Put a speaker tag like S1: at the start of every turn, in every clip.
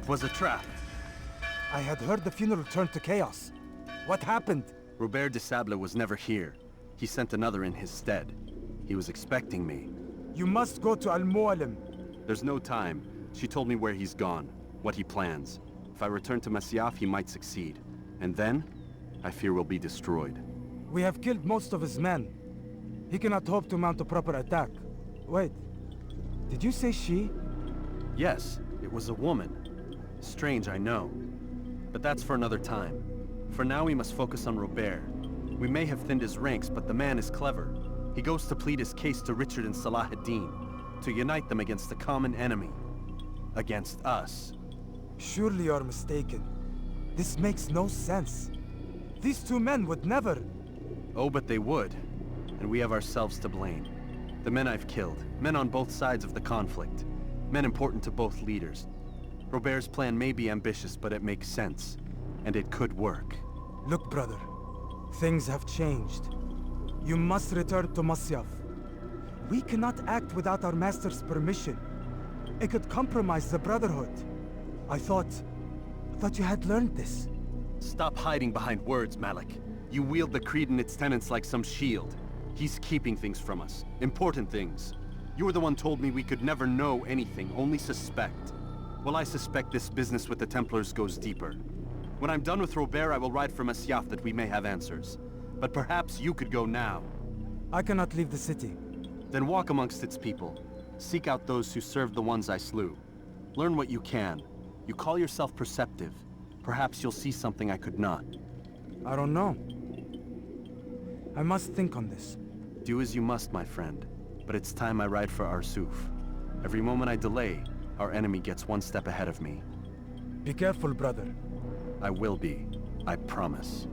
S1: was a trap.
S2: I had heard the funeral turned to chaos. What happened?
S1: Robert de Sable was never here. He sent another in his stead. He was expecting me.
S2: You must go to Al-Mualim.
S1: There's no time. She told me where he's gone, what he plans. If I return to Masyaf, he might succeed. And then, I fear we'll be destroyed.
S2: We have killed most of his men. He cannot hope to mount a proper attack. Wait, did you say she?
S1: Yes, it was a woman. Strange, I know. But that's for another time. For now, we must focus on Robert. We may have thinned his ranks, but the man is clever. He goes to plead his case to Richard and Salah ad-Din, to unite them against the common enemy. Against us.
S2: Surely you're mistaken. This makes no sense. These two men would never...
S1: Oh, but they would. And we have ourselves to blame. The men I've killed, men on both sides of the conflict. Men important to both leaders. Robert's plan may be ambitious, but it makes sense. And it could work.
S2: Look, brother. Things have changed. You must return to Masyaf. We cannot act without our master's permission. It could compromise the Brotherhood. I thought you had learned this.
S1: Stop hiding behind words, Malik. You wield the creed and its tenets like some shield. He's keeping things from us. Important things. You were the one told me we could never know anything, only suspect. Well, I suspect this business with the Templars goes deeper. When I'm done with Robert, I will ride for Masyaf that we may have answers. But perhaps you could go now.
S2: I cannot leave the city.
S1: Then walk amongst its people. Seek out those who served the ones I slew. Learn what you can. You call yourself perceptive. Perhaps you'll see something I could not.
S2: I don't know. I must think on this.
S1: Do as you must, my friend. But it's time I ride for Arsuf. Every moment I delay, our enemy gets one step ahead of me.
S2: Be careful, brother.
S1: I will be. I promise.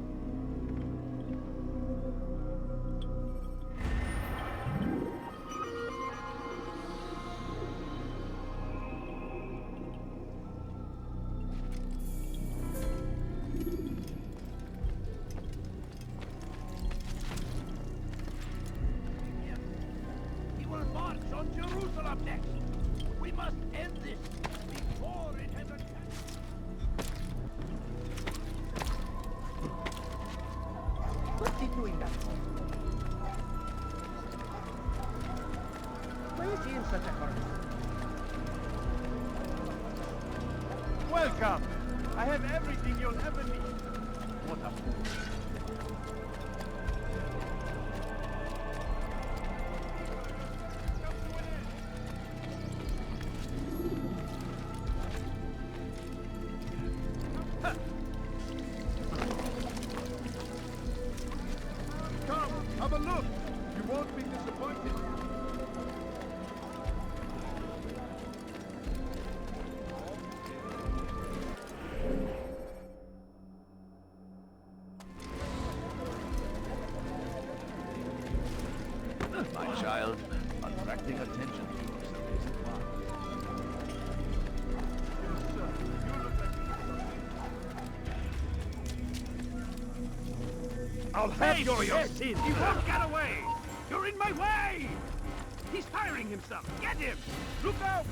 S3: Welcome! I have everything you'll ever need. What a fool. Come, have a look. You won't be disappointed.
S4: My child, attracting attention to yourself isn't wise.
S3: I'll have your
S5: He won't get away! You're in my way! He's firing himself! Get him!
S3: Look out!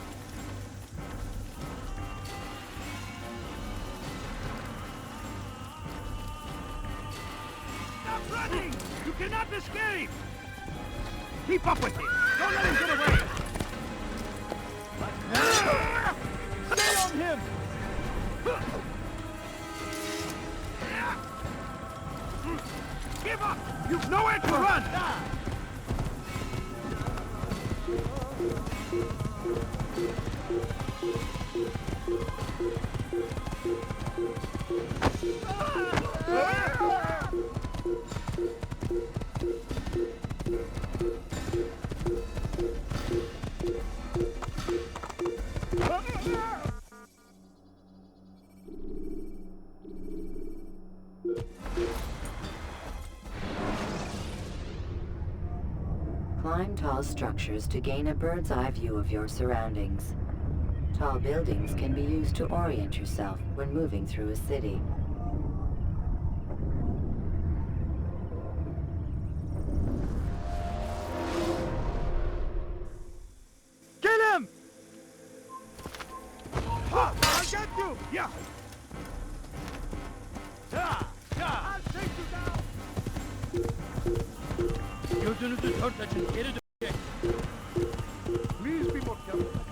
S5: Stop running! You cannot escape! Keep up with him! Don't let him get away!
S3: Stay on him!
S5: Give up! You've nowhere to run!
S6: Climb tall structures to gain a bird's eye view of your surroundings. Tall buildings can be used to orient yourself when moving through a city.
S3: Kill him! Ha! I got you!
S5: I'll take you down!
S7: Gözünüzü dört açın, geri dönecek.
S3: Please be more careful.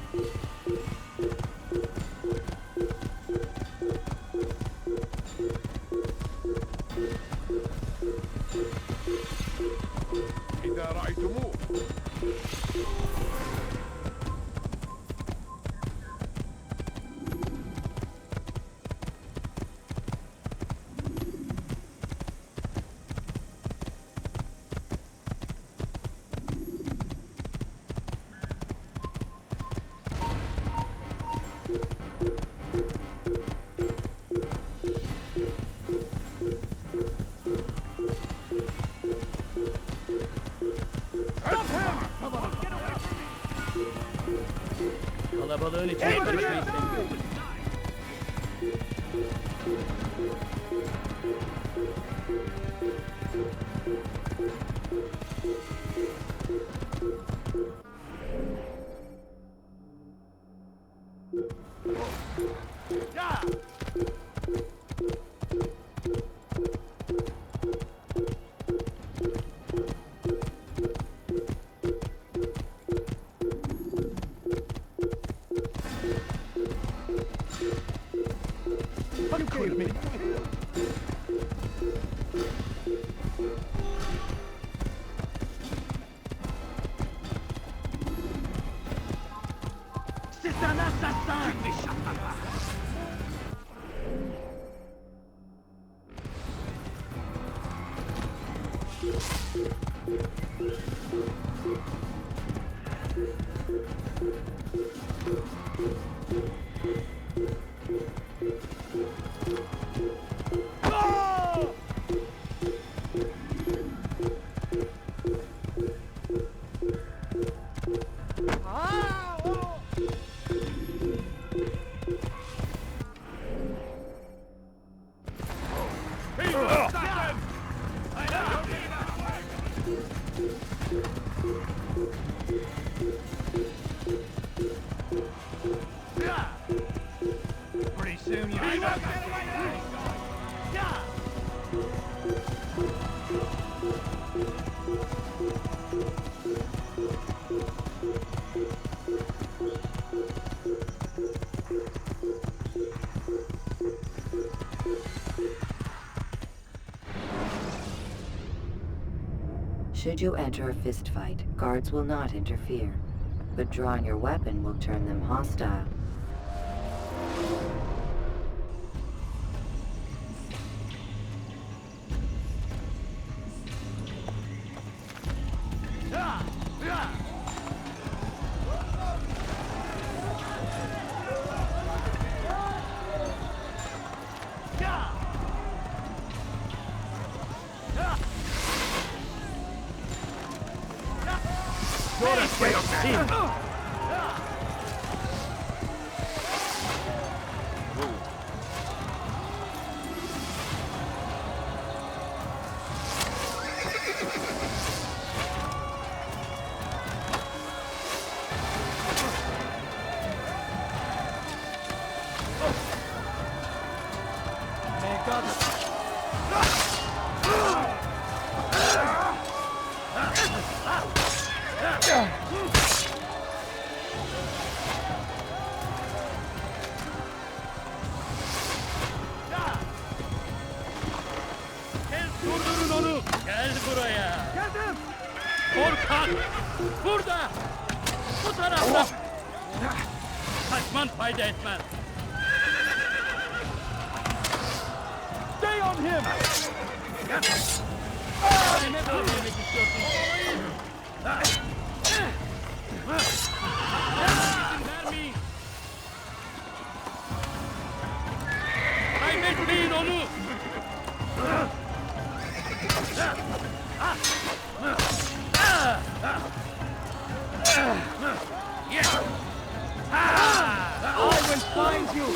S3: إذا رأيتموه
S7: Kalabalığın içine karışmayı istemiyorum.
S5: C'est un assassin! Pretty soon you'll be back.
S6: Should you enter a fistfight, guards will not interfere, but drawing your weapon will turn them hostile.
S7: Durdurun onu! Gel buraya!
S5: Geldim!
S7: Korkak! Burada! Bu tarafta! Kaçman fayda etmez.
S5: Stay on him!
S7: Ne öldürmek istiyorsun? İzin vermeyin! Kaybetmeyin onu!
S5: I will find you!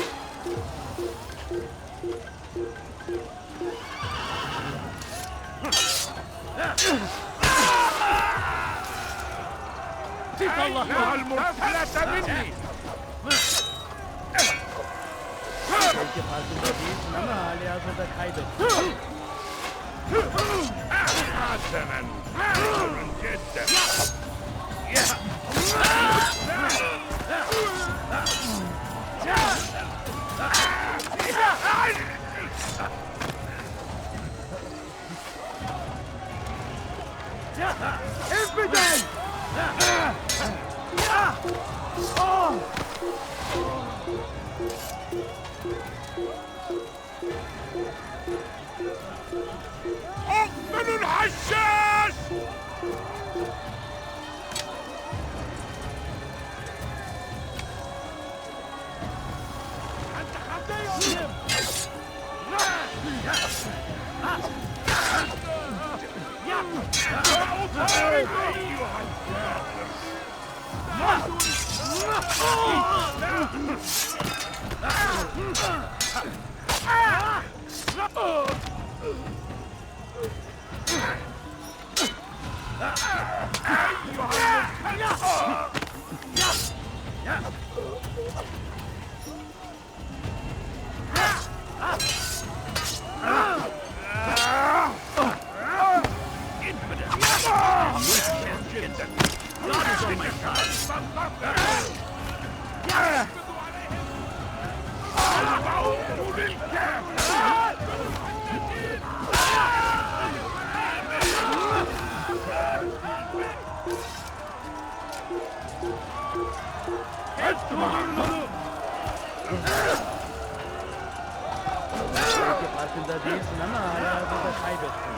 S7: Allah!
S3: المرسلة مني
S7: Belki farkında değilsin ama hali hazırda kaybettin.
S5: حسنا جدا أفضل الحشاش أنت خطيئهم أطارد أيها
S7: Belki farkında değilsin ama hali hazırda kaybettin.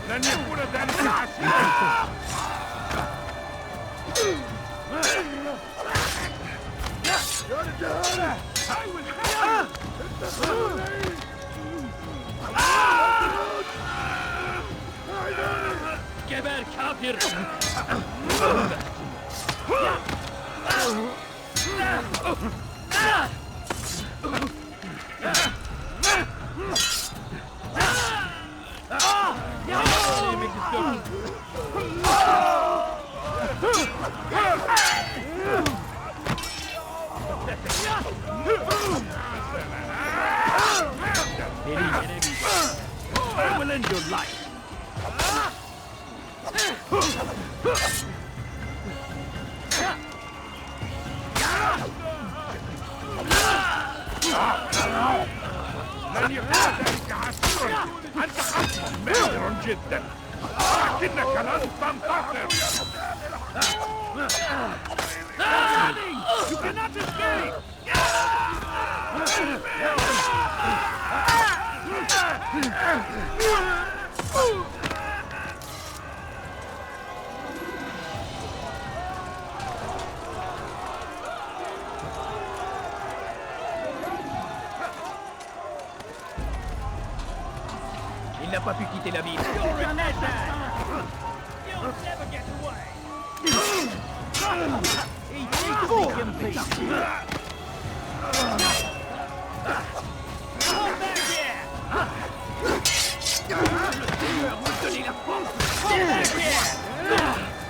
S5: لن يكون ذلك عسيرا
S7: Geber kafir! Yemek istiyorum. Beni yenemeyeceksin. I will end your life.
S5: لن يكون ذلك عسيرا أنت حسن ماهر جدا لكنك لن تنتصر You cannot escape!
S7: Il n'a pas pu quitter la ville. You're an assassin! You'll never get away! He thinks he can beat you! Come back here! Vous donnez la force! Come back here!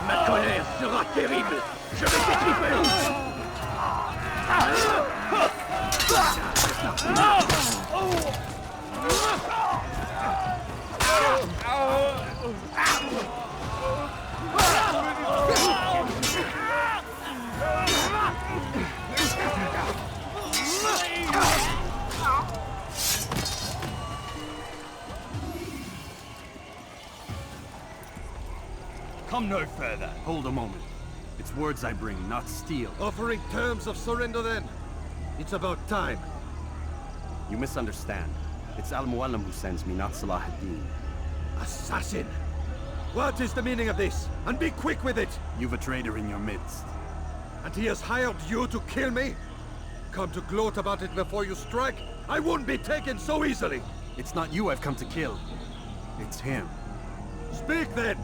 S5: Ma colère sera terrible. Je vais t'étriper.
S7: come no further.
S1: Hold a moment. It's words I bring, not steel.
S8: Offering terms of surrender then? It's about time.
S1: You misunderstand. It's Al-Mualim who sends me, not Salah ad-Din.
S8: Assassin! What is the meaning of this? And be quick with it!
S1: You've a traitor in your midst.
S8: And he has hired you to kill me? Come to gloat about it before you strike? I won't be taken so easily!
S1: It's not you I've come to kill. It's him.
S8: Speak then,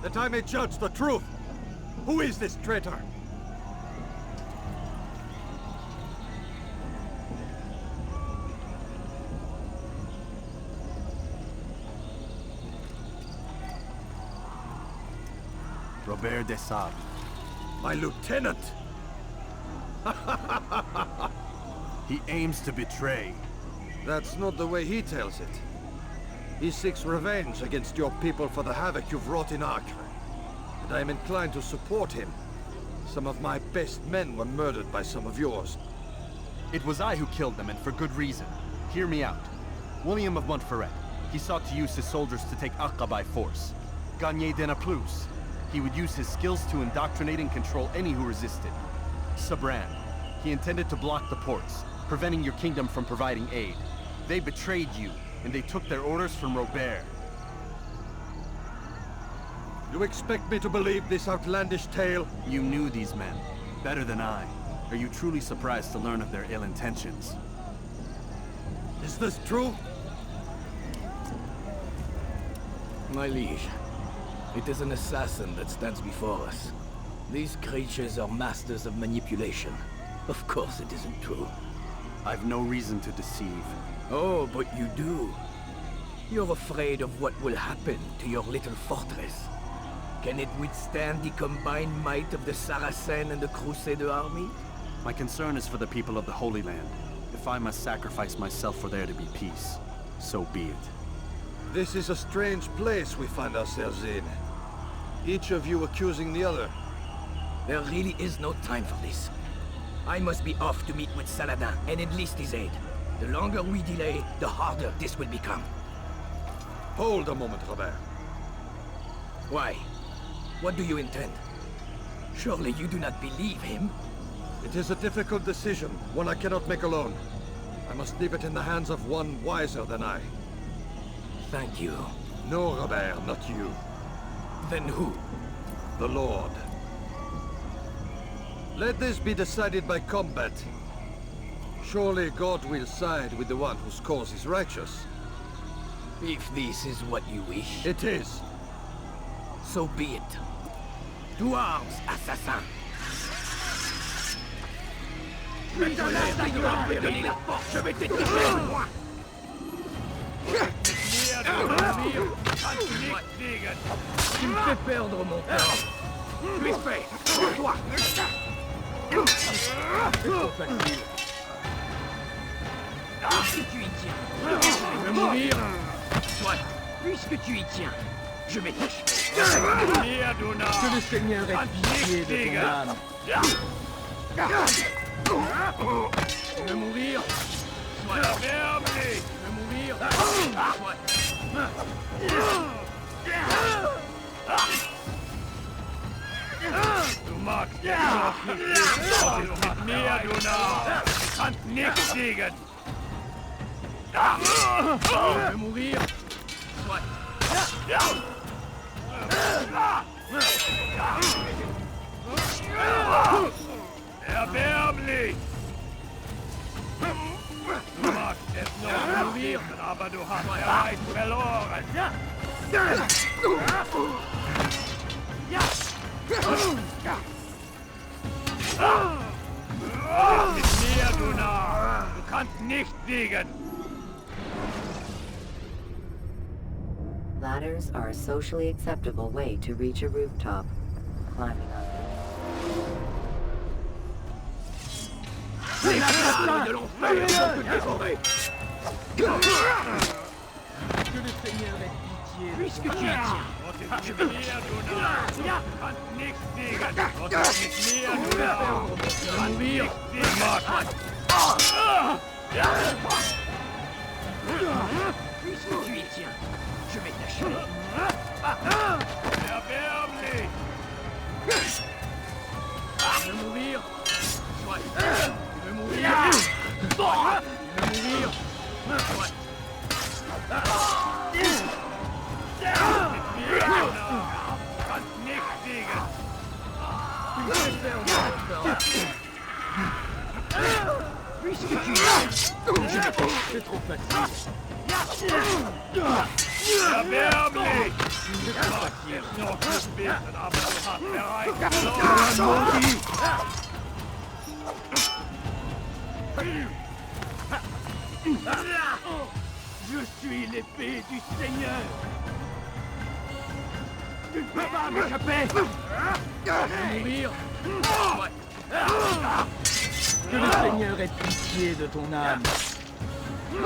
S8: that I may judge the truth. Who is this traitor?
S1: Robert de Sable.
S8: My lieutenant!
S1: He aims to betray.
S8: That's not the way he tells it. He seeks revenge against your people for the havoc you've wrought in Acre. And I am inclined to support him. Some of my best men were murdered by some of yours.
S1: It was I who killed them, and for good reason. Hear me out. William of Montferrat. He sought to use his soldiers to take Acre by force. Gagné de Naplouse. He would use his skills to indoctrinate and control any who resisted. Sabran. He intended to block the ports, preventing your kingdom from providing aid. They betrayed you, and they took their orders from Robert.
S8: You expect me to believe this outlandish tale?
S1: You knew these men, better than I. Are you truly surprised to learn of their ill intentions?
S8: Is this true?
S7: My liege, it is an assassin that stands before us. These creatures are masters of manipulation. Of course it isn't true.
S1: I've no reason to deceive.
S7: Oh, but you do. You're afraid of what will happen to your little fortress. Can it withstand the combined might of the Saracen and the Crusader army?
S1: My concern is for the people of the Holy Land. If I must sacrifice myself for there to be peace, so be it.
S8: This is a strange place we find ourselves in. Each of you accusing the other.
S7: There really is no time for this. I must be off to meet with Saladin and enlist his aid. The longer we delay, the harder this will become.
S8: Hold a moment, Robert.
S7: Why? What do you intend? Surely you do not believe him?
S8: It is a difficult decision, one I cannot make alone. I must leave it in the hands of one wiser than I.
S7: Thank you.
S8: No, Robert, not you.
S7: Then who?
S8: The Lord. Let this be decided by combat. Surely God will side with the one whose cause is righteous.
S7: If this is what you wish,
S8: It is.
S7: so be it. To arms, assassin! Je vais donner la force, je vais t'étouffer! Tu me fais perdre mon temps. Tu es fait. Toi. C'est trop facile. Puisque tu y tiens, je vais mourir. Soit. Puisque tu y tiens, je vais t'achever. Que le Seigneur ait pitié de ton âme. Tu veux mourir? Soit. Tu veux mourir? Soit.
S3: Du magst jetzt noch nicht leben, mit mir, du Narr! Du kannst nicht siegen!
S7: Tu veux mourir? Soit.
S3: Erbärmlich! Du magst es noch mourir, aber du hast bereits verloren! Mit mir, du Narr! Du kannst nicht siegen!
S6: Ladders are a socially acceptable way to reach a rooftop. Climbing up.
S7: Les flammes de l'enfer vont te dévorer. Que le Seigneur ait pitié. Puisque tu y tiens, je vais
S3: Mit mir, du Narr! Du kannst nicht siegen! Mit mir, du Narr! Du kannst nicht siegen!
S7: Puisque tu y tiens, je vais t'achever.
S3: Erbärmlich!
S7: C'est trop facile.
S3: Erbärmlich! Jetzt noch nicht beten, aber du hast bereit. Je suis l'épée du Seigneur. Tu ne peux pas m'échapper. Je vais mourir.
S7: Que le Seigneur ait pitié de ton âme. Je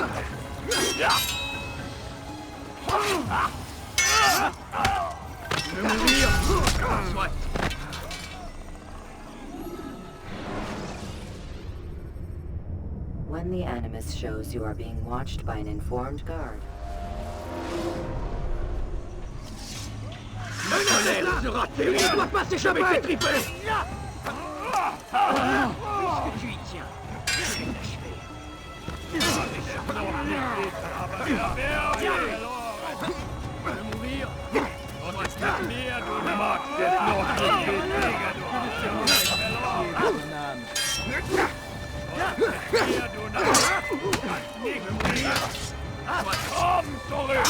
S7: vais mourir. Soit.
S6: When the Animus shows you are being watched by an informed guard,
S7: Le tonnerre sera terrible. Il ne doit pas s'échapper. Je vais t'étriper. Puisque tu y tiens, je vais t'achever. Je vais mourir.
S3: Mehr, du magst es noch nicht besiegen, du hast verloren. Mehr, du kannst nicht mourir. Komm zurück!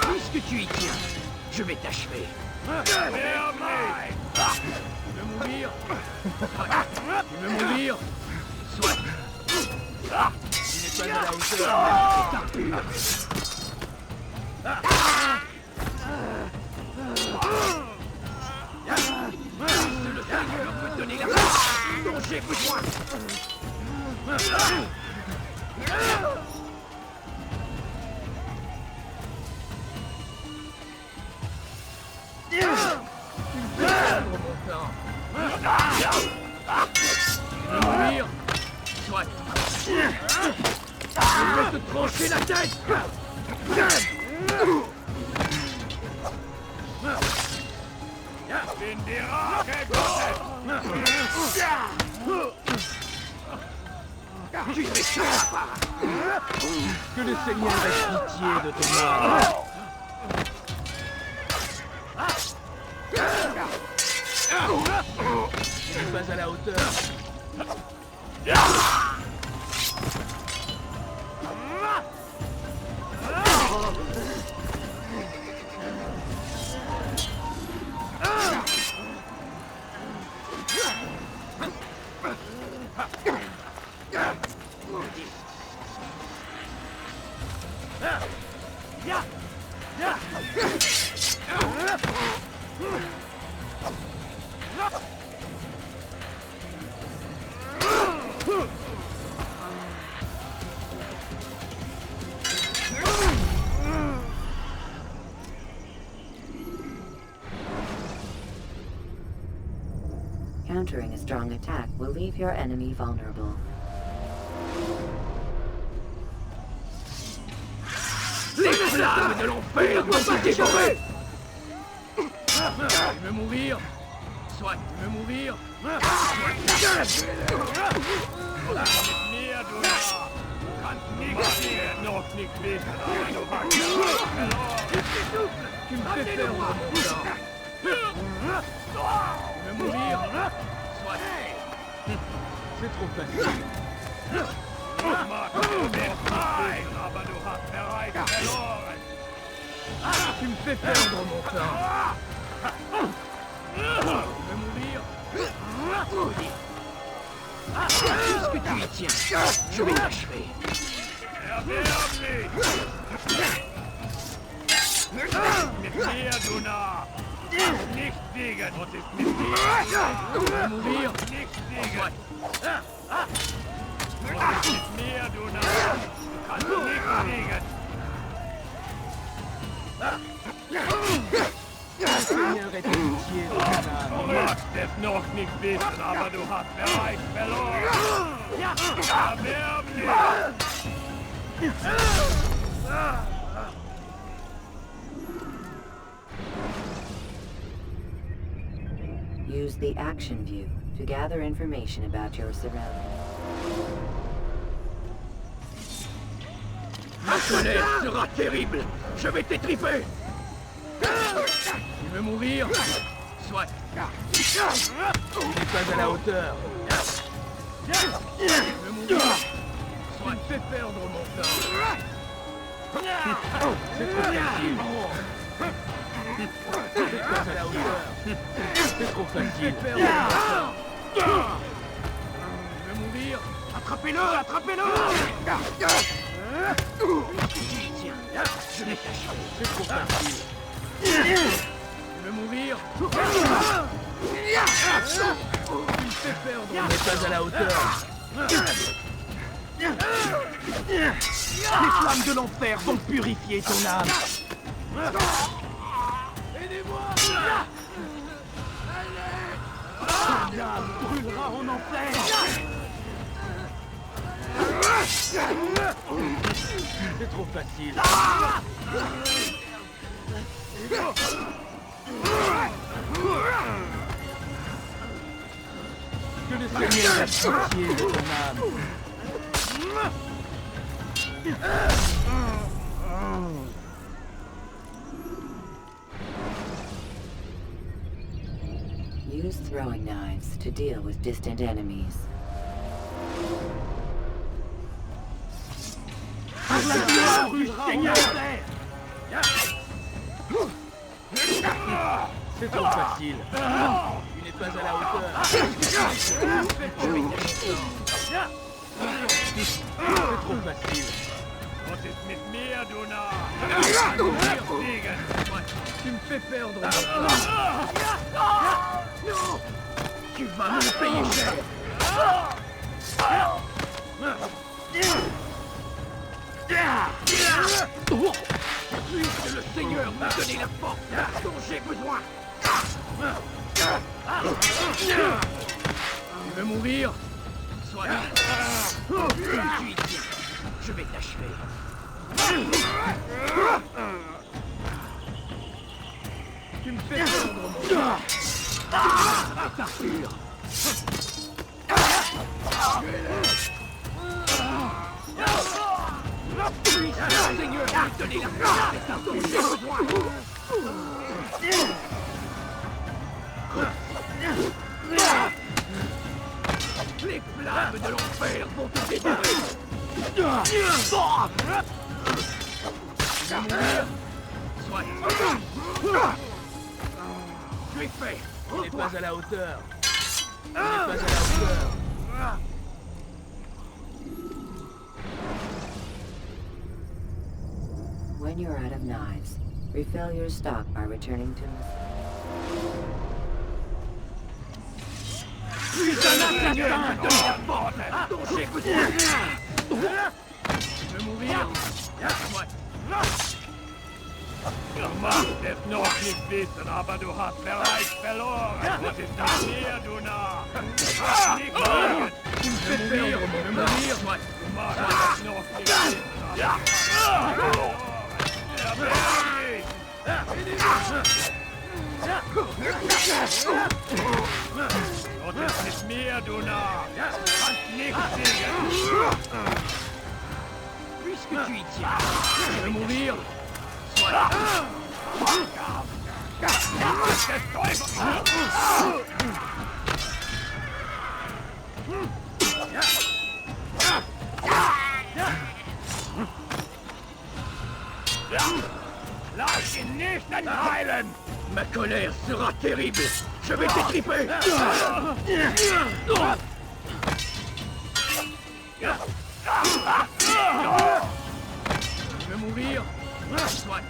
S7: Puisque tu y tiens, je vais t'achever. Tu veux mourir? Tu veux mourir? Soit. Tu n'es pas à la hauteur. Le Seigneur peut donner la force dont j'ai besoin. Tu me fais perdre mon temps. Tu veux mourir? Soit. Je vais te trancher la tête.
S3: bin die Rache Gottes!
S7: Tu n'échapperas pas. Que le Seigneur ait pitié de ton âme. Tu n'es pas à la hauteur.
S6: Countering a strong attack will leave your enemy vulnerable.
S7: Les flammes de l'enfer vont se dévorer. Tu veux mourir? Soit tu veux mourir?
S3: Mehr, du kannst nicht sehen, noch nicht wissen, aber du hast verloren.
S7: Tu me fais perdre mon temps. Tu veux mourir? Soit. C'est trop facile.
S3: Du magst es nicht wissen, aber du hast bereits verloren.
S7: Tu me fais perdre mon temps. Tu veux mourir? Puisque tu y tiens, je vais t'achever.
S3: Erbärmlich! Mit mir, du Narr! Nicht siegen! Und ist mit mir!
S7: Tu veux mourir?
S3: Nicht siegen! Und ist mit mir, du Narr! Du kannst nicht siegen!
S7: Le Seigneur ait pitié de ton âme.
S3: Du magst es noch nicht wissen, aber du hast bereits verloren! Erbärmlich!
S6: Use the action view to gather information about your surroundings.
S7: Ma colère sera terrible. Je vais t'étriper. Tu veux mourir? Soit. Tu n'es pas à la hauteur. veux mourir? Soit tu me fais perdre mon temps. C'est trop facile. C'est pas à la hauteur. C'est trop facile. Je veux mourir.
S5: Attrapez-le, attrapez-le! Tiens, je l'ai caché.
S7: C'est trop facile. Je veux mourir. Tu me fais perdre. On n'est pas à la hauteur.
S5: Les flammes de l'enfer vont purifier ton âme.
S7: Aidez-moi.
S5: Ton âme brûlera en enfer.
S7: C'est trop facile. Que le Seigneur ait pitié de ton âme.
S6: Use throwing knives to deal with distant enemies.
S5: La rue Seigneur.
S7: C'est trop facile. Tu n'es pas à la hauteur. C'est trop facile.
S3: Was ist mit mir, du Narr?
S7: Tu me fais perdre mon temps.
S5: Tu vas me le payer cher. Puisque le Seigneur m'a donné la force dont j'ai besoin.
S7: Tu veux mourir?
S5: Soit là. Tu y tiens. Je vais t'achever.
S7: Tu me fais perdre mon temps.
S5: Arthur. Puisque le Seigneur m'a donné la force dont j'ai besoin. Les flammes de l'enfer vont te dévorer. Tu es fait.
S7: On n'est pas à la hauteur. On n'est pas à la hauteur.
S6: When you're out of knives, refill your stock by returning to...
S5: Putain, un Seigneur m'a donné la force dont j'ai besoin.
S7: Tu veux mourir?
S3: Du machst es noch nicht wissen, aber du hast bereits verloren. Was ist mit mir, du Narr? Nicht liegen.
S7: Tu me fais perdre mon temps.
S3: Du machst es noch nicht wissen, aber du hast verloren. Was ist mit mir, du Narr? Kannst nicht siegen.
S5: Puisque tu y tiens,
S7: Tu veux mourir?
S3: Lass ihn nicht entheilen!
S5: ma colère sera terrible. Je vais t'étriper.
S7: Tu veux mourir?
S5: Soit.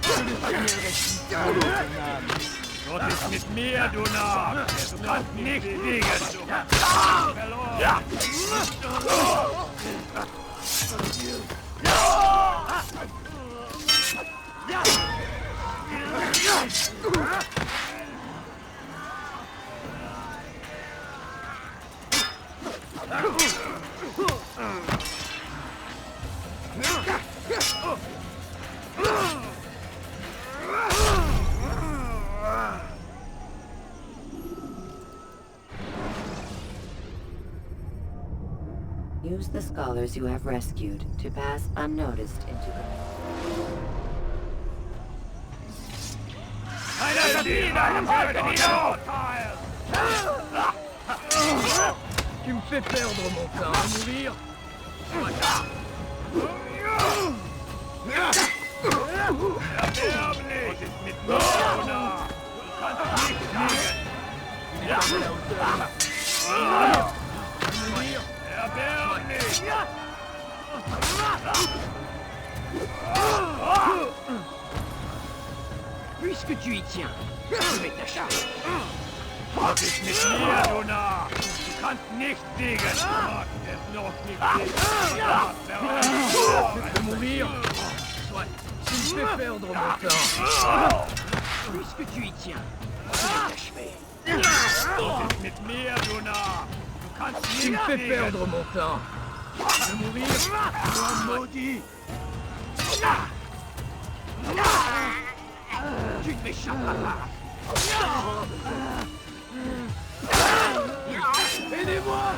S7: Que le Seigneur ait pitié de ton âme.
S3: Was ist mit mir, du Narr? Du kannst nicht siegen, du hast verloren.
S6: Use the scholars you have rescued to pass unnoticed into the...
S3: Einen Diener, einen Verurteil!
S7: Tu me fais perdre mon temps à mourir.
S5: Puisque tu y tiens, je vais t'achever.
S3: Was ist mit mir, du Narr? Du kannst nicht siegen. Es noch nicht
S7: Tu peux mourir. Ouais. Tu me fais perdre mon temps.
S5: Puisque tu y tiens, je vais t'achever.
S3: Was ist mit mir, du Narr? Du kannst
S7: Tu me
S3: nicht
S7: fais
S3: siegen.
S7: perdre mon temps. Je vais mourir.
S5: Oh, maudit! Tu ne m'échapperas pas! Aidez-moi!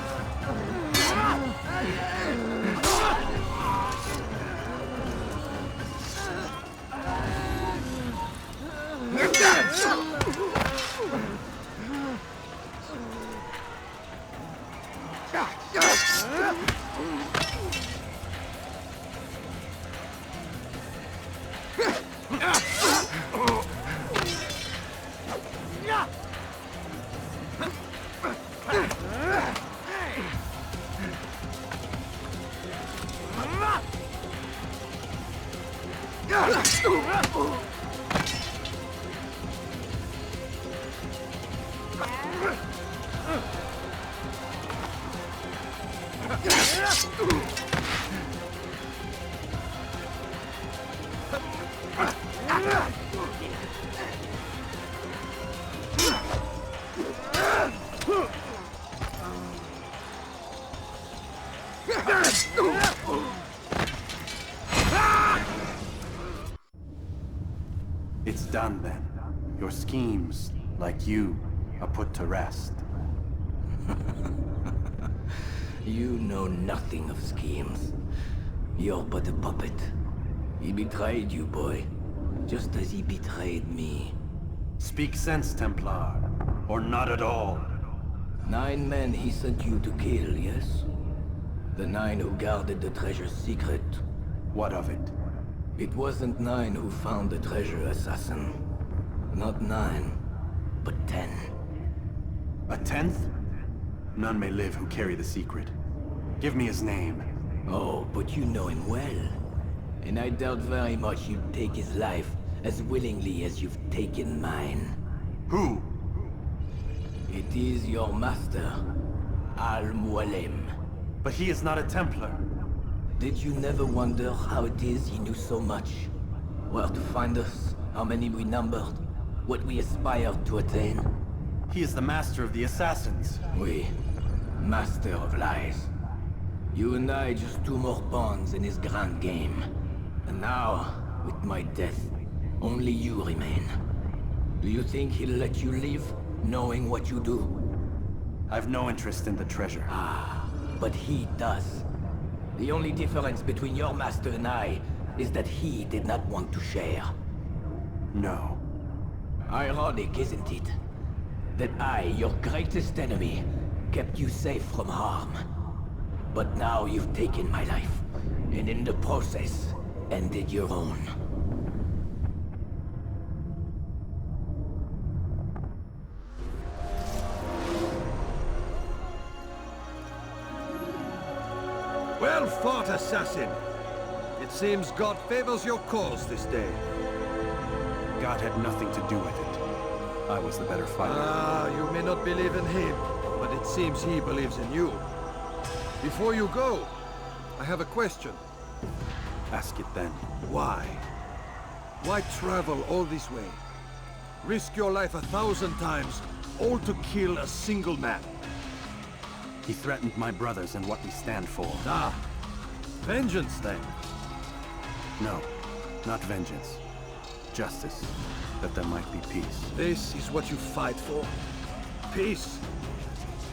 S1: It's done then. Your schemes, like you, are put to rest.
S7: You know nothing of schemes. You're but a puppet. He betrayed you, boy. Just as he betrayed me.
S1: Speak sense, Templar. Or not at all.
S7: 9 men he sent you to kill, yes? The 9 who guarded the treasure's secret.
S1: What of it?
S7: It wasn't 9 who found the treasure, assassin. Not 9, but 10.
S1: A 10th? None may live who carry the secret. Give me his name.
S7: Oh, but you know him well. And I doubt very much you'd take his life as willingly as you've taken mine.
S1: Who?
S7: It is your master, Al-Mualim.
S1: But he is not a Templar.
S7: Did you never wonder how it is he knew so much? Where to find us, how many we numbered, what we aspired to attain?
S1: He is the master of the assassins.
S7: We, master of lies. You and I just 2 more pawns in his grand game. And now, with my death, only you remain. Do you think he'll let you live, knowing what you do?
S1: I've no interest in the treasure.
S7: Ah, but he does. The only difference between your master and I is that he did not want to share.
S1: No.
S7: Ironic, isn't it? That I, your greatest enemy, kept you safe from harm. But now you've taken my life, and in the process, ended your own.
S8: Well fought, assassin. It seems God favors your cause this day.
S1: God had nothing to do with it. I was the better fighter.
S8: Ah, you may not believe in him, but it seems he believes in you. Before you go, I have a question.
S1: Ask it then.
S8: Why? Why travel all this way? Risk your life 1,000 times, all to kill a single man.
S1: He threatened my brothers and what we stand for.
S8: Ah, vengeance then.
S1: No, not vengeance. Justice, that there might be peace.
S8: This is what you fight for? Peace?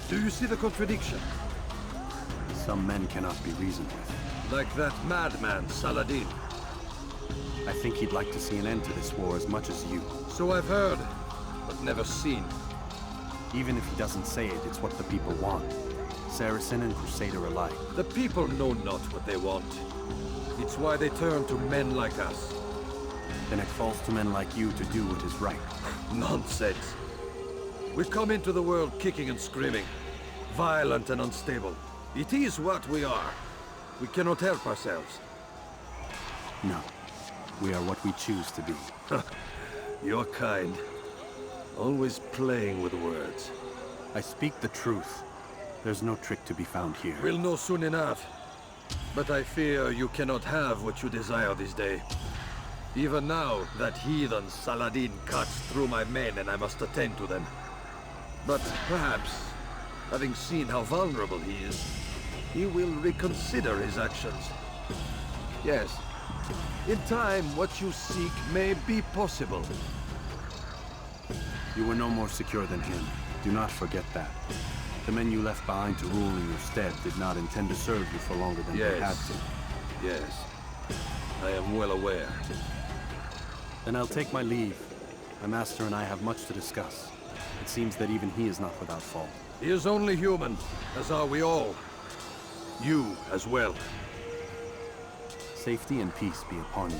S8: Do you see the contradiction?
S1: Some men cannot be reasoned with.
S8: Like that madman, Saladin.
S1: I think he'd like to see an end to this war as much as you.
S8: So I've heard, but never seen.
S1: Even if he doesn't say it, it's what the people want. Saracen and Crusader alike.
S8: The people know not what they want. It's why they turn to men like us.
S1: Then it falls to men like you to do what is right.
S8: Nonsense. We come into the world kicking and screaming, violent and unstable. It is what we are. We cannot help ourselves.
S1: No. We are what we choose to be.
S8: You're kind. Always playing with words.
S1: I speak the truth. There's no trick to be found here.
S8: We'll know soon enough. But I fear you cannot have what you desire this day. Even now, that heathen Saladin cuts through my men and I must attend to them. But perhaps, having seen how vulnerable he is, he will reconsider his actions. Yes, in time, what you seek may be possible.
S1: You were no more secure than him. Do not forget that. The men you left behind to rule in your stead did not intend to serve you for longer than they had to.
S8: Yes. I am well aware.
S1: Then I'll take my leave. My master and I have much to discuss. It seems that even he is not without fault.
S8: He is only human, as are we all. You as well.
S1: Safety and peace be upon you.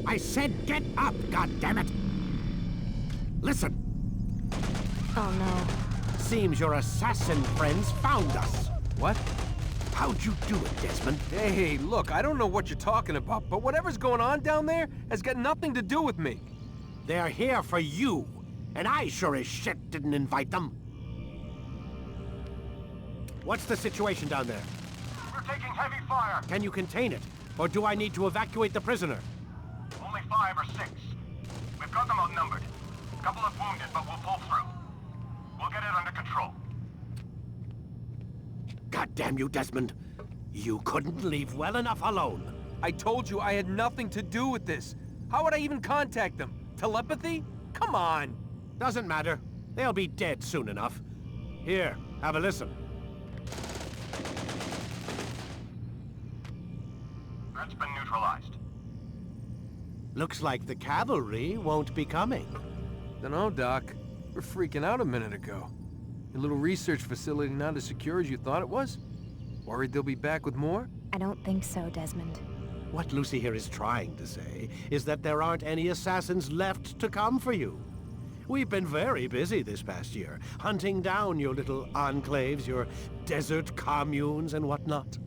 S5: I said get up, goddammit! Listen!
S9: Oh no.
S5: Seems your assassin friends found us.
S10: What?
S5: How'd you do it, Desmond?
S10: Hey, look, I don't know what you're talking about, but whatever's going on down there has got nothing to do with me.
S5: They're here for you, and I sure as shit didn't invite them. What's the situation down there?
S11: We're taking heavy fire.
S5: Can you contain it, or do I need to evacuate the prisoner?
S11: Only 5 or 6. We've got them outnumbered. A couple of wounded, but we'll pull through. We'll get it under control.
S5: God damn you, Desmond. You couldn't leave well enough alone.
S10: I told you I had nothing to do with this. How would I even contact them? Telepathy? Come on.
S5: Doesn't matter. They'll be dead soon enough. Here, have a listen.
S11: Threat's been neutralized.
S5: Looks like the cavalry won't be coming.
S10: Dunno, Doc. We're freaking out a minute ago. Your little research facility not as secure as you thought it was? Worried they'll be back with more?
S9: I don't think so, Desmond.
S5: What Lucy here is trying to say is that there aren't any assassins left to come for you. We've been very busy this past year, hunting down your little enclaves, your desert communes and whatnot.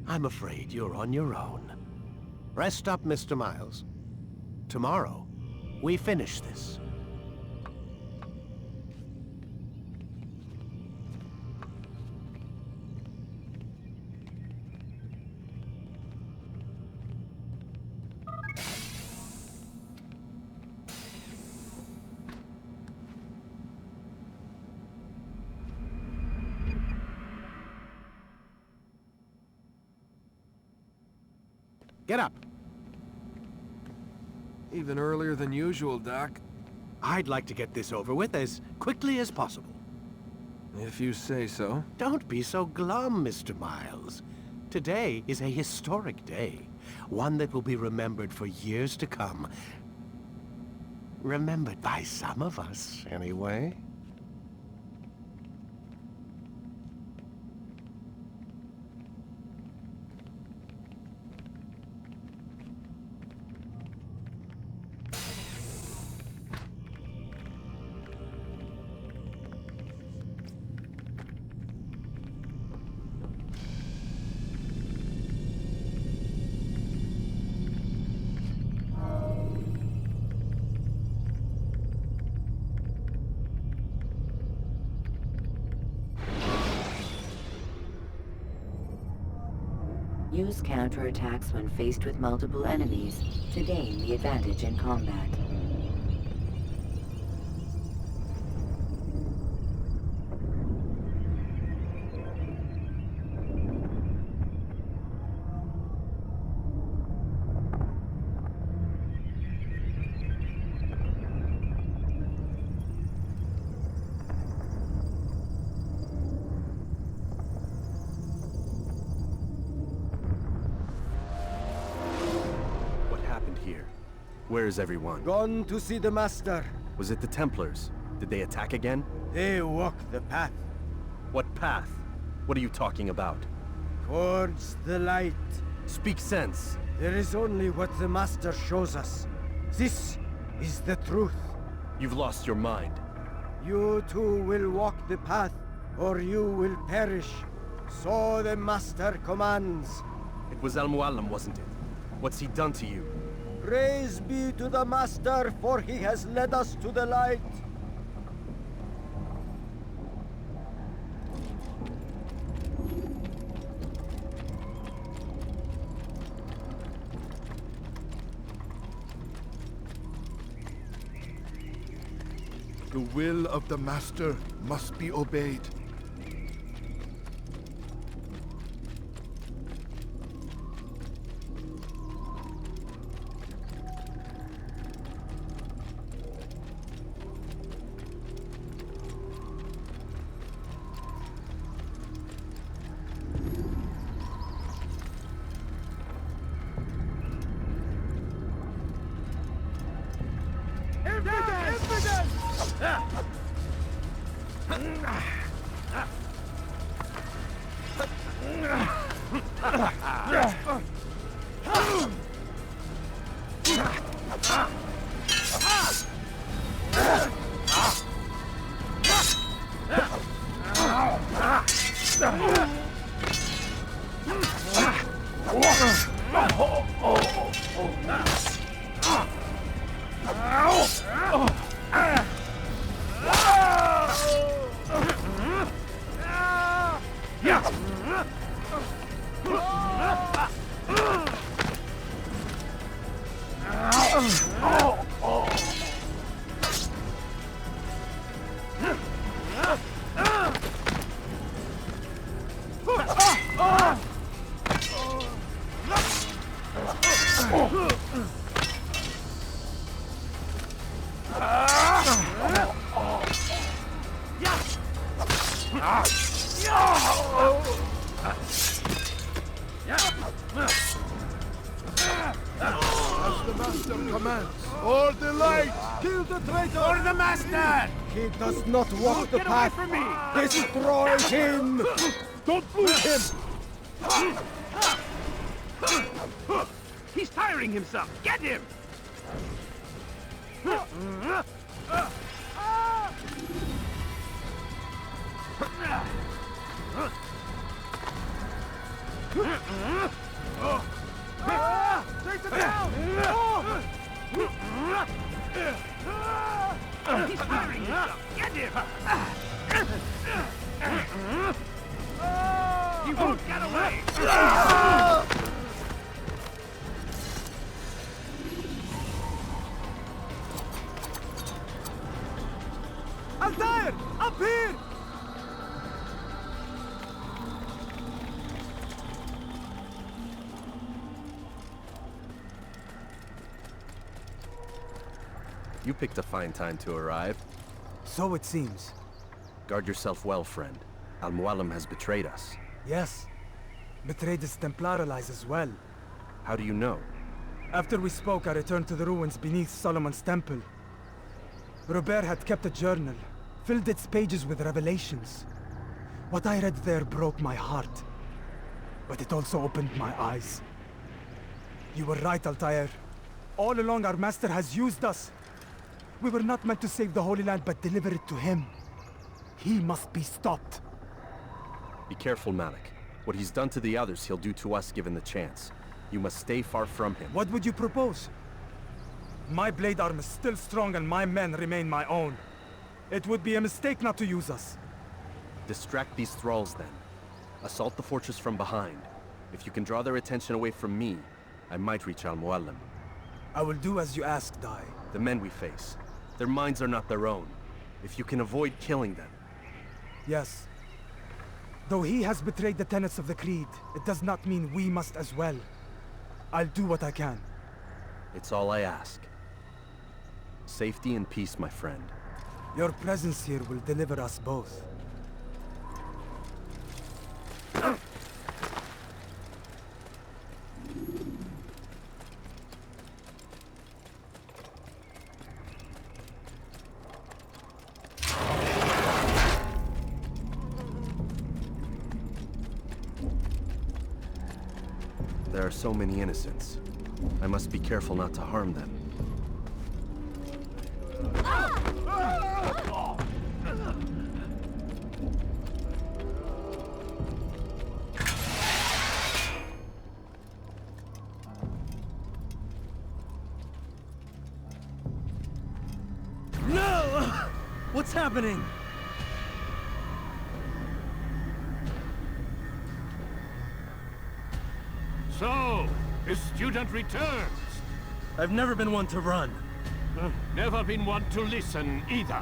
S5: I'm afraid you're on your own. Rest up, Mr. Miles. Tomorrow, we finish this. Get up.
S10: Even earlier than usual, Doc.
S5: I'd like to get this over with as quickly as possible.
S10: If you say so.
S5: Don't be so glum, Mr. Miles. Today is a historic day. One that will be remembered for years to come. Remembered by some of us, anyway.
S6: Use counterattacks when faced with multiple enemies to gain the advantage in combat.
S1: Where is everyone?
S12: Gone to see the Master.
S1: Was it the Templars? Did they attack again?
S12: They walk the path.
S1: What path? What are you talking about?
S12: Towards the light.
S1: Speak sense.
S12: There is only what the Master shows us. This is the truth.
S1: You've lost your mind.
S12: You too will walk the path, or you will perish. So the Master commands.
S1: It was Al-Mu'allim, wasn't it? What's he done to you?
S12: Praise be to the Master, for he has led us to the light.
S13: The will of the Master must be obeyed.
S12: Does not walk the path. From me. Destroy him.
S3: Don't lose him. He's tiring himself. Get him.
S12: Take him down.
S3: He's tiring himself. Get him! He won't get away!
S2: Altaïr! Up here!
S1: You picked a fine time to arrive.
S2: So it seems.
S1: Guard yourself well, friend. Al-Mu'allim has betrayed us.
S2: Yes. Betrayed his Templar allies as well.
S1: How do you know?
S2: After we spoke, I returned to the ruins beneath Solomon's temple. Robert had kept a journal, filled its pages with revelations. What I read there broke my heart. But it also opened my eyes. You were right, Altaïr. All along our master has used us. We were not meant to save the Holy Land, but deliver it to him. He must be stopped.
S1: Be careful, Malik. What he's done to the others, he'll do to us given the chance. You must stay far from him.
S2: What would you propose? My blade arm is still strong and my men remain my own. It would be a mistake not to use us.
S1: Distract these thralls then. Assault the fortress from behind. If you can draw their attention away from me, I might reach Al-Mu'allim.
S2: I will do as you ask, Dai.
S1: The men we face. Their minds are not their own. If you can avoid killing them.
S2: Yes. Though he has betrayed the tenets of the Creed, it does not mean we must as well. I'll do what I can.
S1: It's all I ask. Safety and peace, my friend.
S2: Your presence here will deliver us both.
S1: so many innocents. I must be careful not to harm them.
S14: No! What's happening?
S3: So, the student returns.
S14: I've never been one to run.
S3: Never been one to listen either.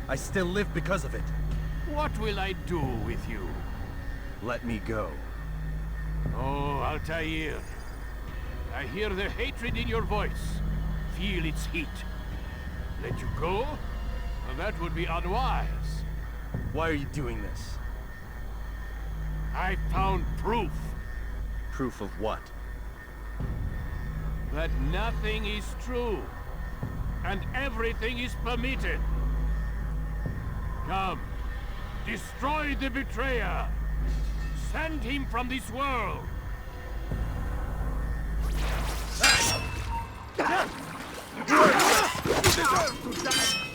S14: I still live because of it.
S3: What will I do with you?
S1: Let me go.
S3: Oh, Altaïr. I hear the hatred in your voice. Feel its heat. Let you go? Well, that would be unwise.
S14: Why are you doing this?
S3: I found proof.
S1: Proof of what?
S3: That nothing is true. And everything is permitted. Come. Destroy the betrayer. Send him from this world.
S11: You deserve to die!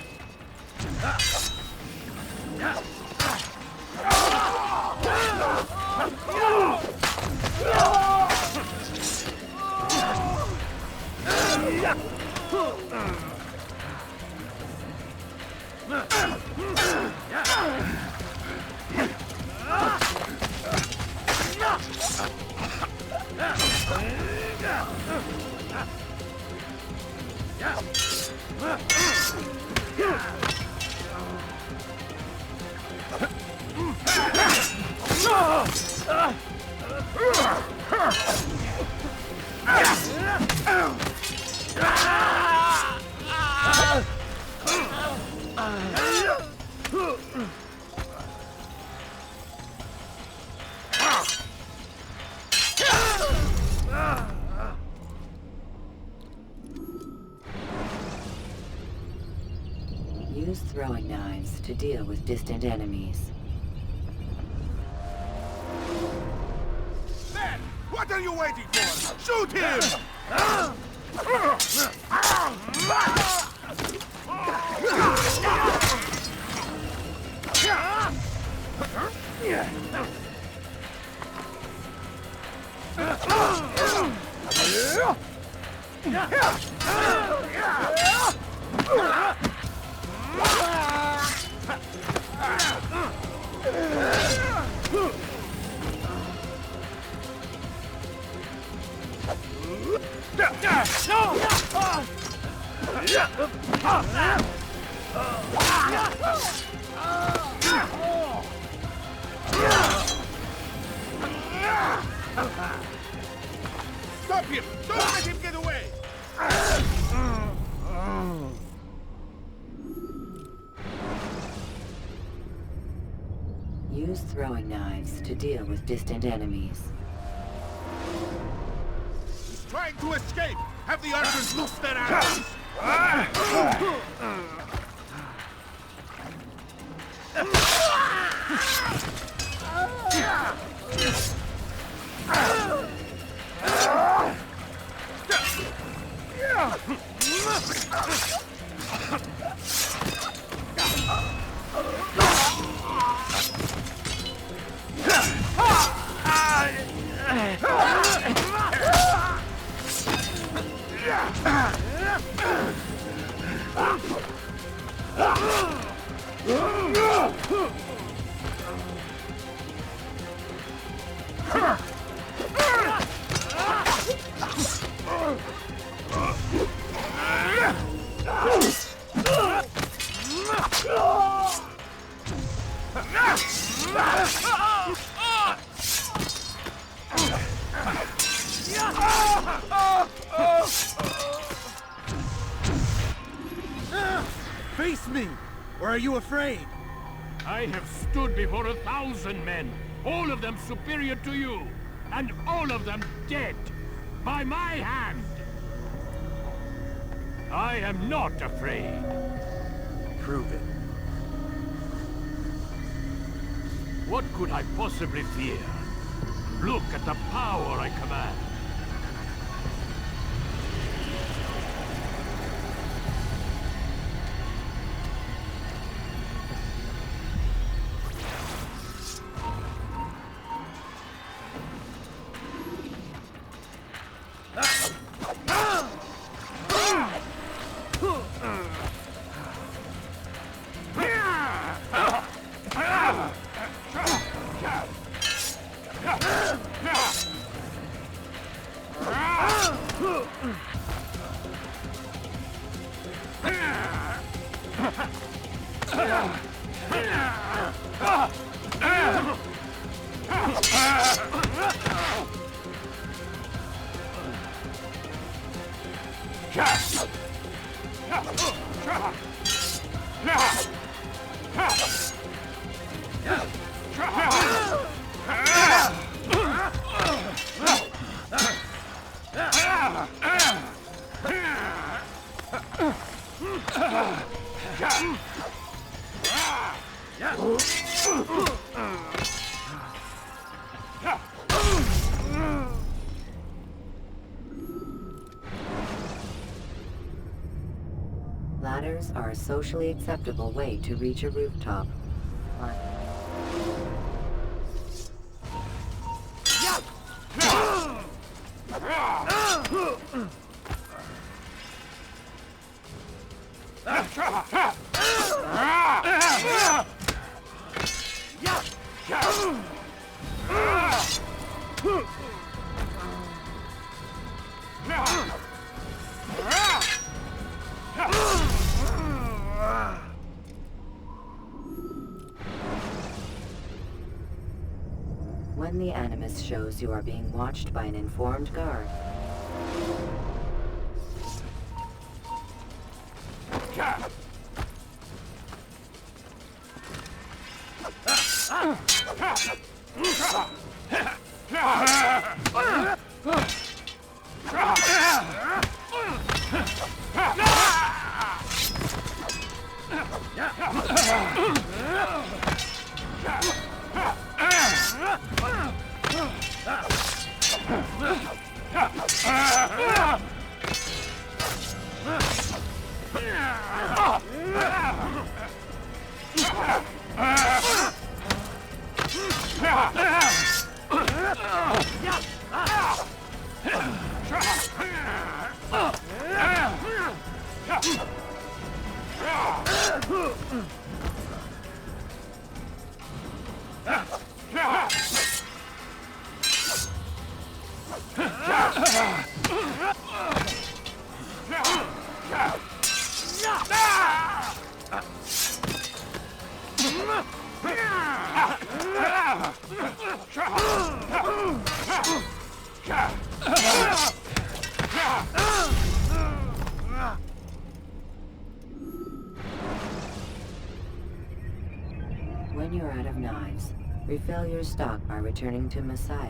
S6: Use throwing knives to deal with distant enemies.
S11: Men! What are you waiting for? Shoot him! Stop him! Don't let him get away!
S6: Use throwing knives to deal with distant enemies.
S11: He's trying to escape! Have the archers loose their arrows!
S14: Face me! Or are you afraid?
S3: I have stood before 1,000 men, all of them superior to you, and all of them dead, by my hand. I am not afraid.
S14: Prove it.
S3: What could I possibly fear? Look at the power I command.
S6: Ladders are a socially acceptable way to reach a rooftop. When the Animus shows you are being watched by an informed guard, when you're out of knives, refill your stock by returning to Messiah.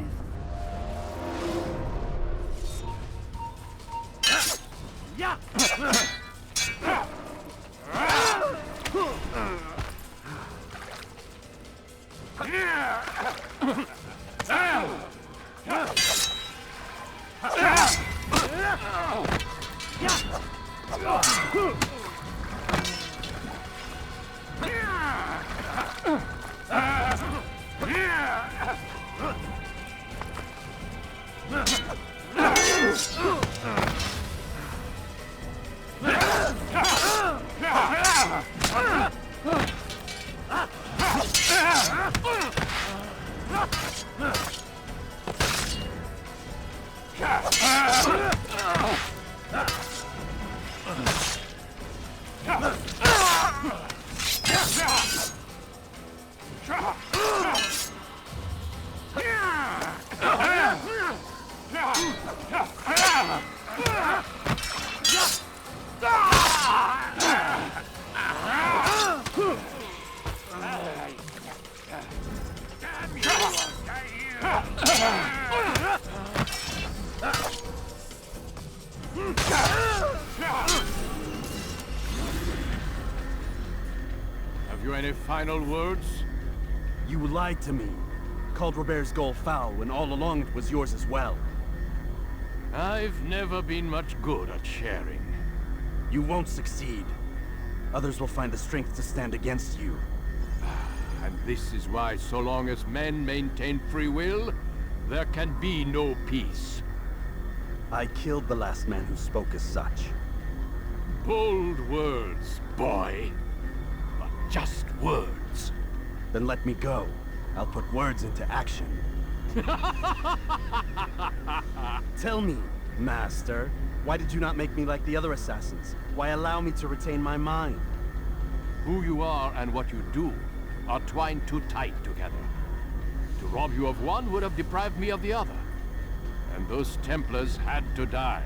S3: Have you any final words?
S1: You lied to me. called Robert's goal foul when all along it was yours as well.
S3: I've never been much good at sharing.
S1: You won't succeed. Others will find the strength to stand against you.
S3: And this is why, so long as men maintain free will, there can be no peace.
S1: I killed the last man who spoke as such.
S3: Bold words, boy. But just words.
S1: Then let me go. I'll put words into action. Tell me, Master, why did you not make me like the other assassins? Why allow me to retain my mind?
S3: Who you are and what you do are twined too tight together. To rob you of one would have deprived me of the other. And those Templars had to die.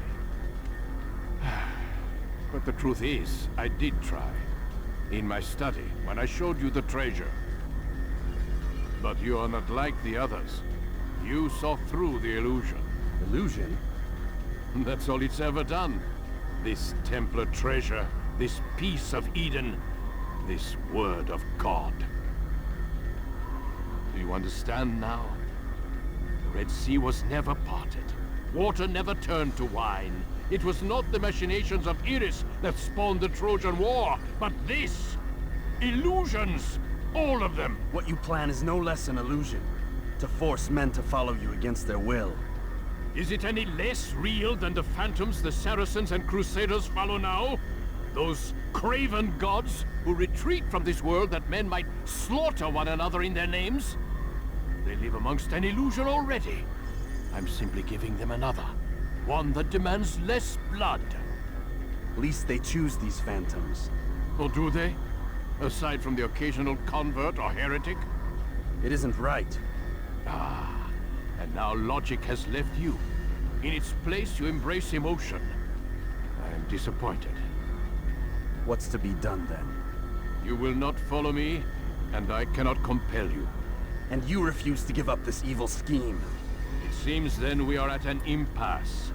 S3: But the truth is, I did try. In my study, when I showed you the treasure. But you are not like the others. You saw through the illusion.
S1: Illusion?
S3: That's all it's ever done. This Templar treasure, this piece of Eden, this word of God. Do you understand now? The Red Sea was never parted. Water never turned to wine. It was not the machinations of Iris that spawned the Trojan War, but this! Illusions! All of them!
S1: What you plan is no less an illusion. To force men to follow you against their will.
S3: Is it any less real than the phantoms the Saracens and Crusaders follow now? Those craven gods who retreat from this world that men might slaughter one another in their names? They live amongst an illusion already. I'm simply giving them another. One that demands less blood.
S1: At least they choose these phantoms.
S3: Or do they? Aside from the occasional convert or heretic?
S1: It isn't right.
S3: Ah, and now logic has left you. In its place, you embrace emotion. I am disappointed.
S1: What's to be done then?
S3: You will not follow me, and I cannot compel you.
S1: And you refuse to give up this evil scheme.
S3: It seems then we are at an impasse.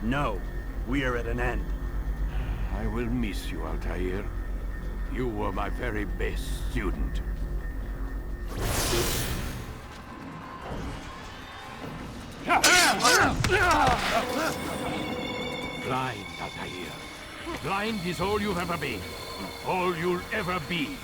S1: No, we are at an end.
S3: I will miss you, Altaïr. You were my very best student. Blind, Altaïr. Blind is all you've ever been. All you'll ever be.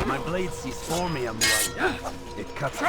S1: My blade sees for me, I'm right. It cuts me.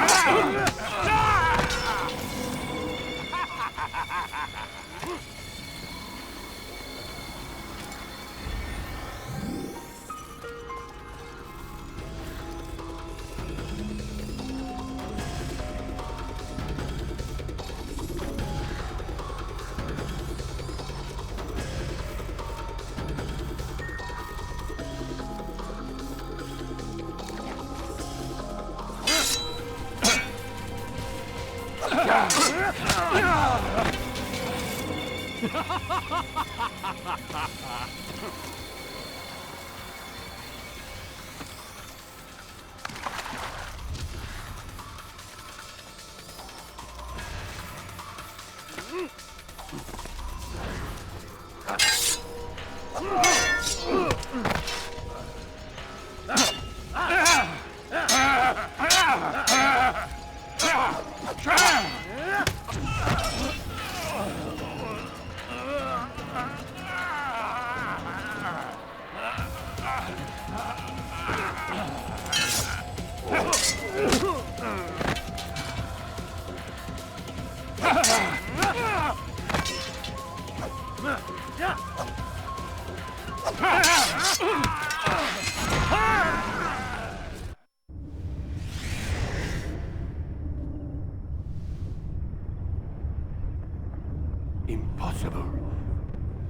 S3: Impossible.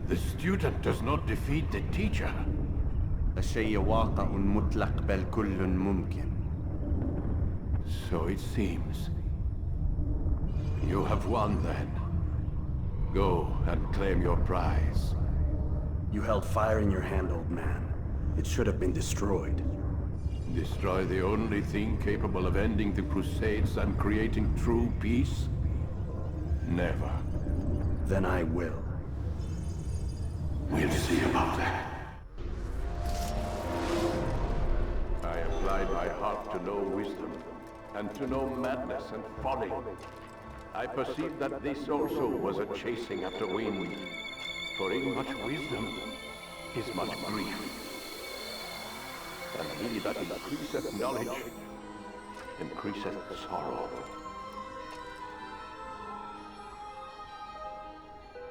S3: The student does not defeat the teacher.
S1: الشيء واقع مطلق بل كل ممكن.
S3: So it seems. You have won then. Go and claim your prize.
S1: You held fire in your hand, old man. It should have been destroyed.
S3: Destroy the only thing capable of ending the Crusades and creating true peace? Never.
S1: Then I will.
S3: We'll see about that. I applied my heart to know wisdom, and to know madness and folly. I perceived that this also was a chasing after wind. For in much wisdom is much grief. And he that increaseth knowledge increaseth sorrow.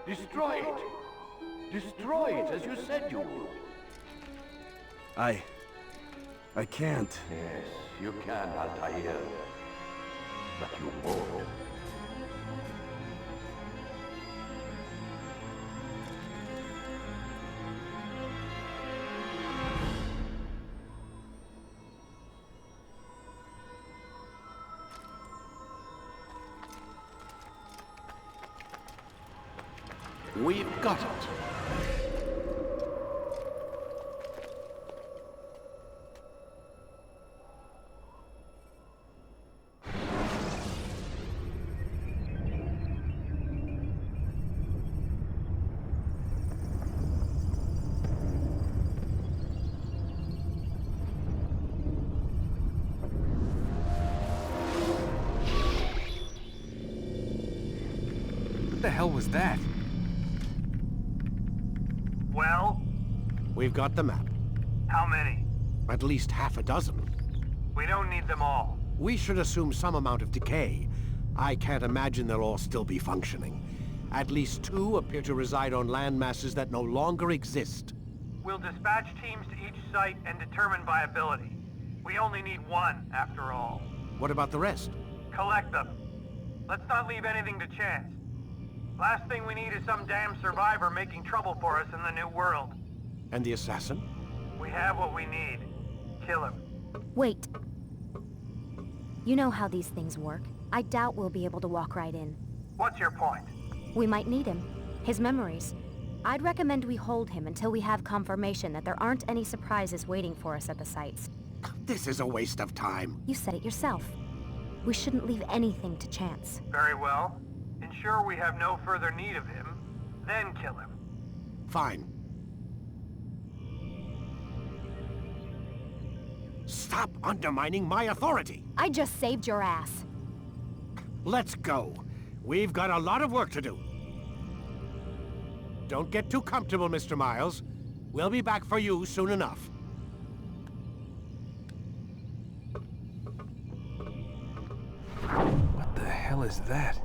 S3: Destroy it! Destroy it as you said you would.
S1: I can't.
S3: Yes, you can, Altaïr. But you won't. We've got it.
S10: What the hell was that?
S11: Well?
S5: We've got the map.
S11: How many?
S5: At least half a dozen.
S11: We don't need them all.
S5: We should assume some amount of decay. I can't imagine they'll all still be functioning. At least 2 appear to reside on land masses that no longer exist.
S11: We'll dispatch teams to each site and determine viability. We only need 1, after all.
S5: What about the rest?
S11: Collect them. Let's not leave anything to chance. Last thing we need is some damn survivor making trouble for us in the new world.
S5: And the assassin?
S11: We have what we need. Kill him.
S9: Wait. You know how these things work. I doubt we'll be able to walk right in.
S11: What's your point?
S9: We might need him. His memories. I'd recommend we hold him until we have confirmation that there aren't any surprises waiting for us at the sites.
S5: This is a waste of time.
S9: You said it yourself. We shouldn't leave anything to chance.
S11: Very well. Ensure we have no further need of him, then kill him.
S5: Fine. Stop undermining my authority!
S9: I just saved your ass.
S5: Let's go. We've got a lot of work to do. Don't get too comfortable, Mr. Miles. We'll be back for you soon enough.
S10: What the hell is that?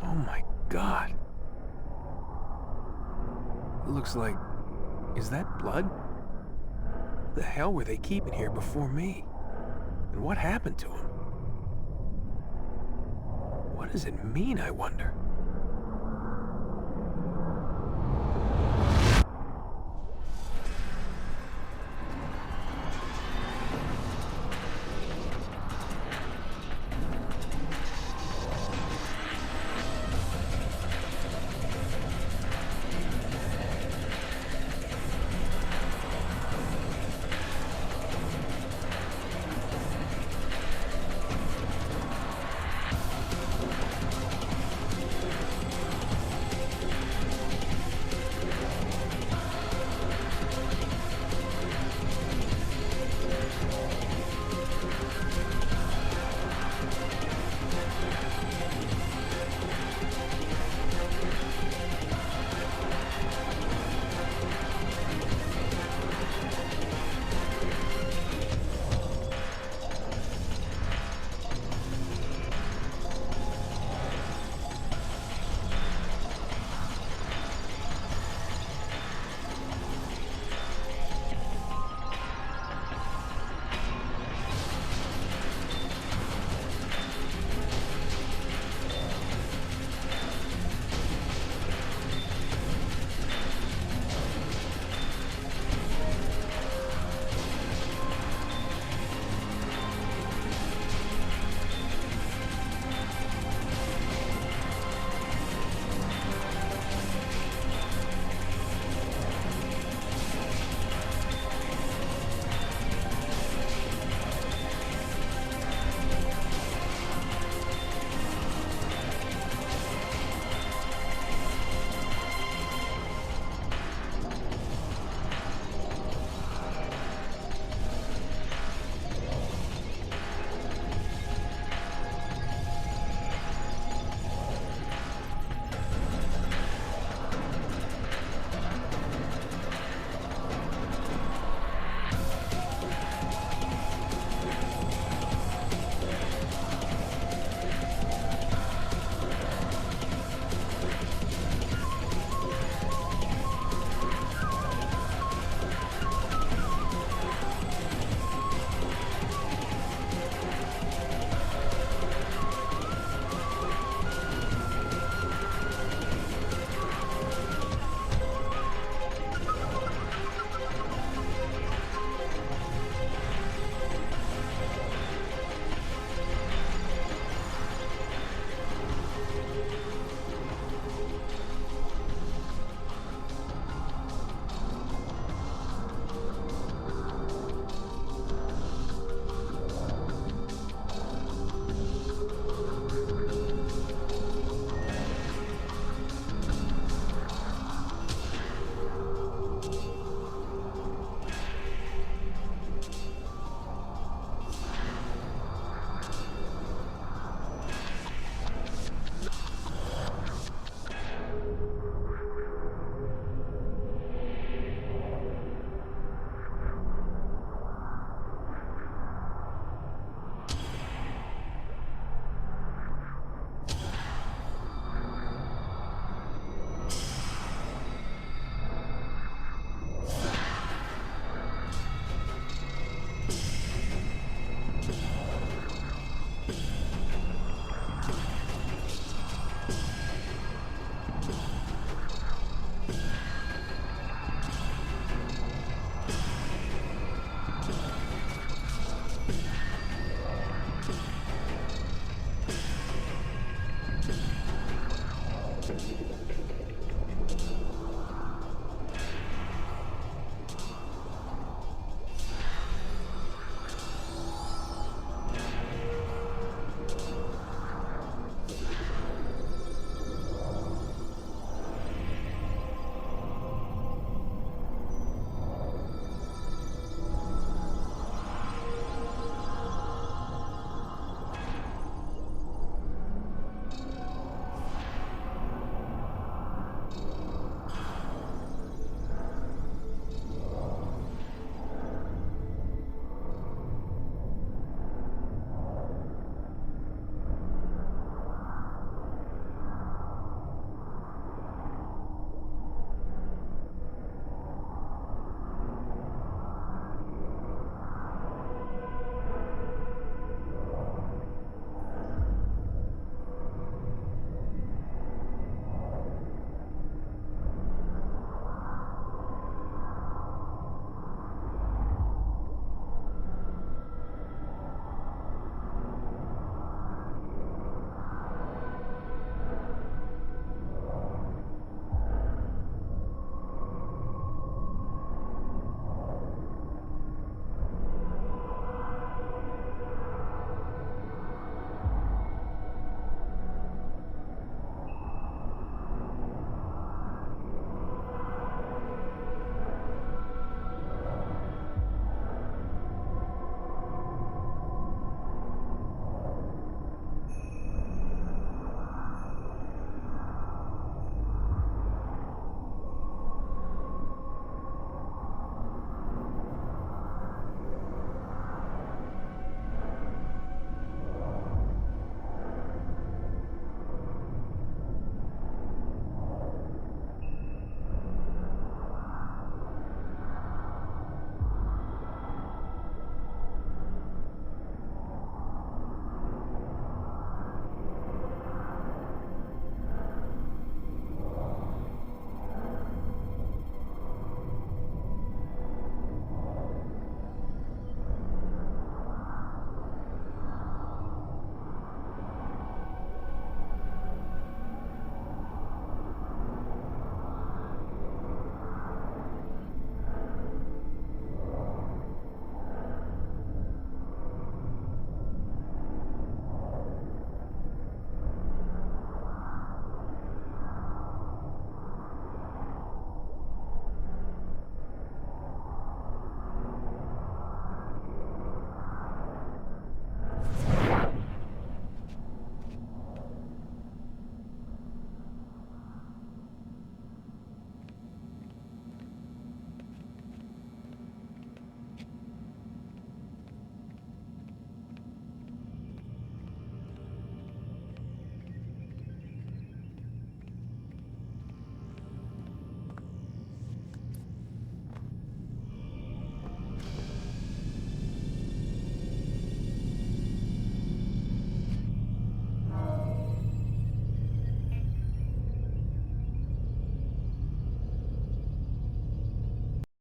S10: Oh my God. Looks like... Is that blood? What the hell were they keeping here before me? And what happened to him? What does it mean, I wonder?
S15: answer.